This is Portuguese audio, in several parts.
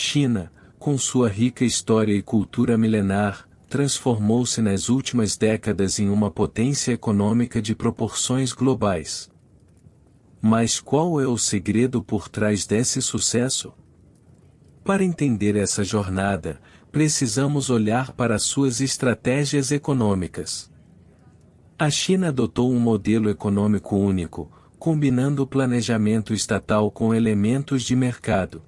China, com sua rica história e cultura milenar, transformou-se nas últimas décadas em uma potência econômica de proporções globais. Mas qual é o segredo por trás desse sucesso? Para entender essa jornada, precisamos olhar para suas estratégias econômicas. A China adotou um modelo econômico único, combinando o planejamento estatal com elementos de mercado.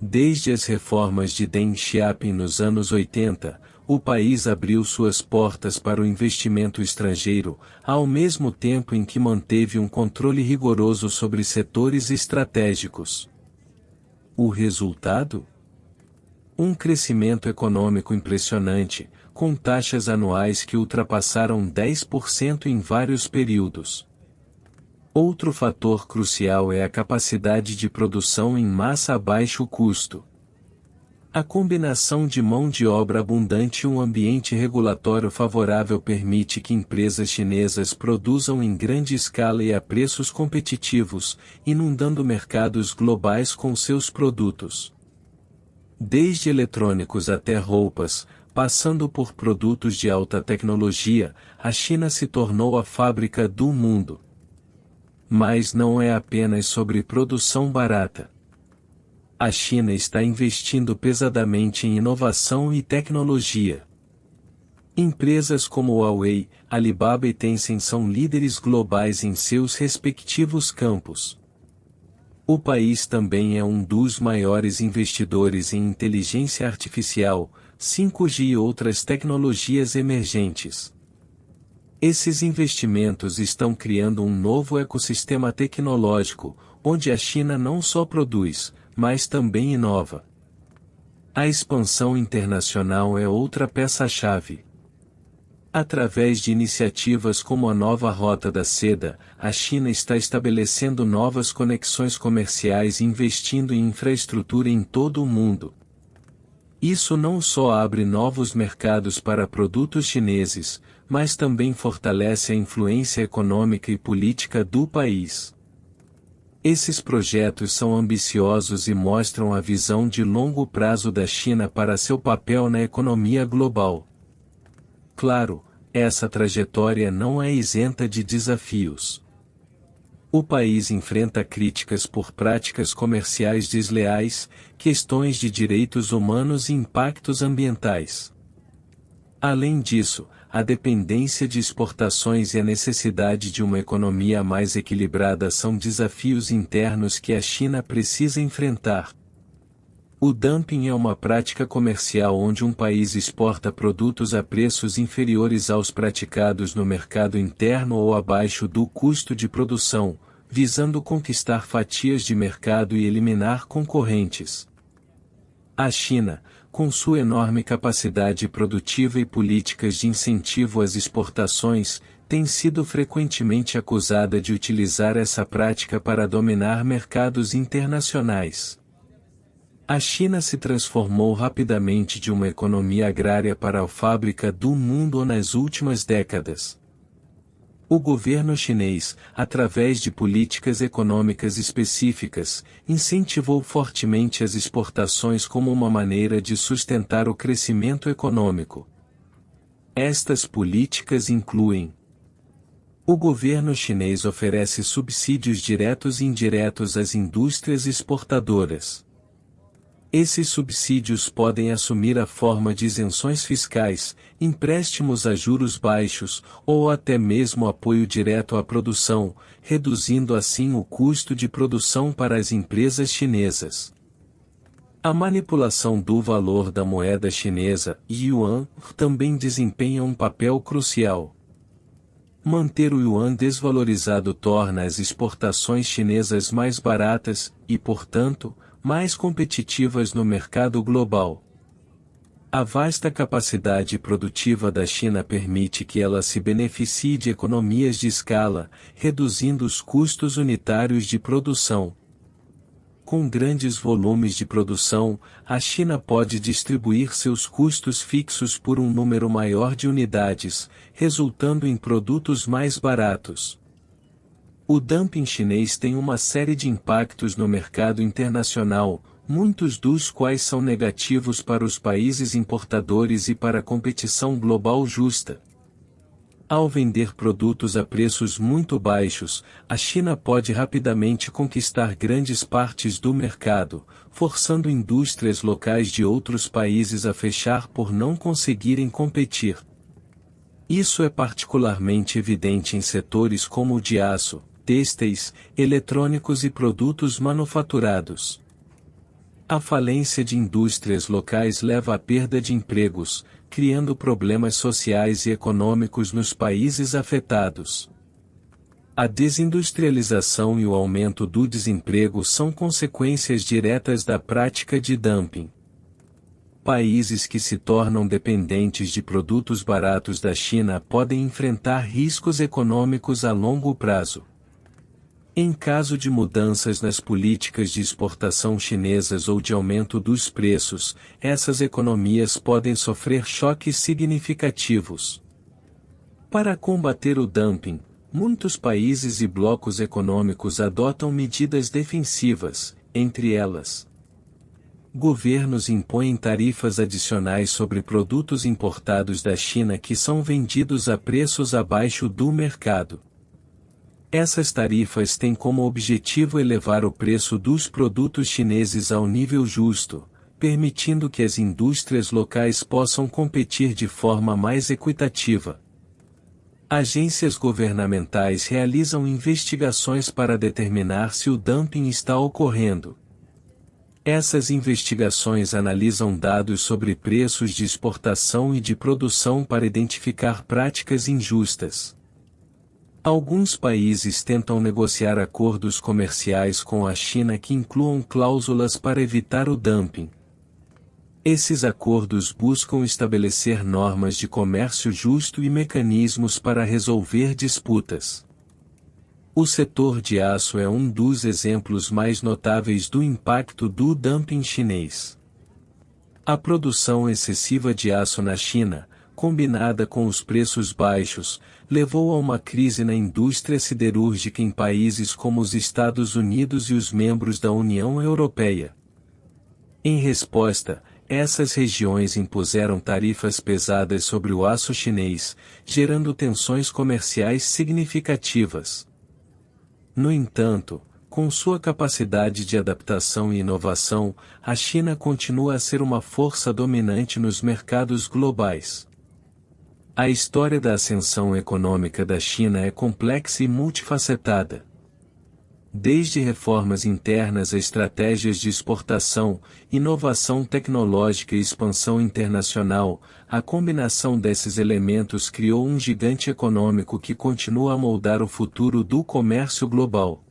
Desde as reformas de Deng Xiaoping nos anos 80, o país abriu suas portas para o investimento estrangeiro, ao mesmo tempo em que manteve um controle rigoroso sobre setores estratégicos. O resultado? Um crescimento econômico impressionante, com taxas anuais que ultrapassaram 10% em vários períodos. Outro fator crucial é a capacidade de produção em massa a baixo custo. A combinação de mão de obra abundante e um ambiente regulatório favorável permite que empresas chinesas produzam em grande escala e a preços competitivos, inundando mercados globais com seus produtos. Desde eletrônicos até roupas, passando por produtos de alta tecnologia, a China se tornou a fábrica do mundo. Mas não é apenas sobre produção barata. A China está investindo pesadamente em inovação e tecnologia. Empresas como Huawei, Alibaba e Tencent são líderes globais em seus respectivos campos. O país também é um dos maiores investidores em inteligência artificial, 5G e outras tecnologias emergentes. Esses investimentos estão criando um novo ecossistema tecnológico, onde a China não só produz, mas também inova. A expansão internacional é outra peça-chave. Através de iniciativas como a Nova Rota da Seda, a China está estabelecendo novas conexões comerciais e investindo em infraestrutura em todo o mundo. Isso não só abre novos mercados para produtos chineses, mas também fortalece a influência econômica e política do país. Esses projetos são ambiciosos e mostram a visão de longo prazo da China para seu papel na economia global. Claro, essa trajetória não é isenta de desafios. O país enfrenta críticas por práticas comerciais desleais, questões de direitos humanos e impactos ambientais. Além disso, a dependência de exportações e a necessidade de uma economia mais equilibrada são desafios internos que a China precisa enfrentar. O dumping é uma prática comercial onde um país exporta produtos a preços inferiores aos praticados no mercado interno ou abaixo do custo de produção, visando conquistar fatias de mercado e eliminar concorrentes. A China, com sua enorme capacidade produtiva e políticas de incentivo às exportações, tem sido frequentemente acusada de utilizar essa prática para dominar mercados internacionais. A China se transformou rapidamente de uma economia agrária para a fábrica do mundo nas últimas décadas. O governo chinês, através de políticas econômicas específicas, incentivou fortemente as exportações como uma maneira de sustentar o crescimento econômico. Estas políticas incluem: o governo chinês oferece subsídios diretos e indiretos às indústrias exportadoras. Esses subsídios podem assumir a forma de isenções fiscais, empréstimos a juros baixos, ou até mesmo apoio direto à produção, reduzindo assim o custo de produção para as empresas chinesas. A manipulação do valor da moeda chinesa, yuan, também desempenha um papel crucial. Manter o yuan desvalorizado torna as exportações chinesas mais baratas e, portanto, mais competitivas no mercado global. A vasta capacidade produtiva da China permite que ela se beneficie de economias de escala, reduzindo os custos unitários de produção. Com grandes volumes de produção, a China pode distribuir seus custos fixos por um número maior de unidades, resultando em produtos mais baratos. O dumping chinês tem uma série de impactos no mercado internacional, muitos dos quais são negativos para os países importadores e para a competição global justa. Ao vender produtos a preços muito baixos, a China pode rapidamente conquistar grandes partes do mercado, forçando indústrias locais de outros países a fechar por não conseguirem competir. Isso é particularmente evidente em setores como o de aço, têxteis, eletrônicos e produtos manufaturados. A falência de indústrias locais leva à perda de empregos, criando problemas sociais e econômicos nos países afetados. A desindustrialização e o aumento do desemprego são consequências diretas da prática de dumping. Países que se tornam dependentes de produtos baratos da China podem enfrentar riscos econômicos a longo prazo. Em caso de mudanças nas políticas de exportação chinesas ou de aumento dos preços, essas economias podem sofrer choques significativos. Para combater o dumping, muitos países e blocos econômicos adotam medidas defensivas, entre elas: governos impõem tarifas adicionais sobre produtos importados da China que são vendidos a preços abaixo do mercado. Essas tarifas têm como objetivo elevar o preço dos produtos chineses ao nível justo, permitindo que as indústrias locais possam competir de forma mais equitativa. Agências governamentais realizam investigações para determinar se o dumping está ocorrendo. Essas investigações analisam dados sobre preços de exportação e de produção para identificar práticas injustas. Alguns países tentam negociar acordos comerciais com a China que incluam cláusulas para evitar o dumping. Esses acordos buscam estabelecer normas de comércio justo e mecanismos para resolver disputas. O setor de aço é um dos exemplos mais notáveis do impacto do dumping chinês. A produção excessiva de aço na China, combinada com os preços baixos, levou a uma crise na indústria siderúrgica em países como os Estados Unidos e os membros da União Europeia. Em resposta, essas regiões impuseram tarifas pesadas sobre o aço chinês, gerando tensões comerciais significativas. No entanto, com sua capacidade de adaptação e inovação, a China continua a ser uma força dominante nos mercados globais. A história da ascensão econômica da China é complexa e multifacetada. Desde reformas internas a estratégias de exportação, inovação tecnológica e expansão internacional, a combinação desses elementos criou um gigante econômico que continua a moldar o futuro do comércio global.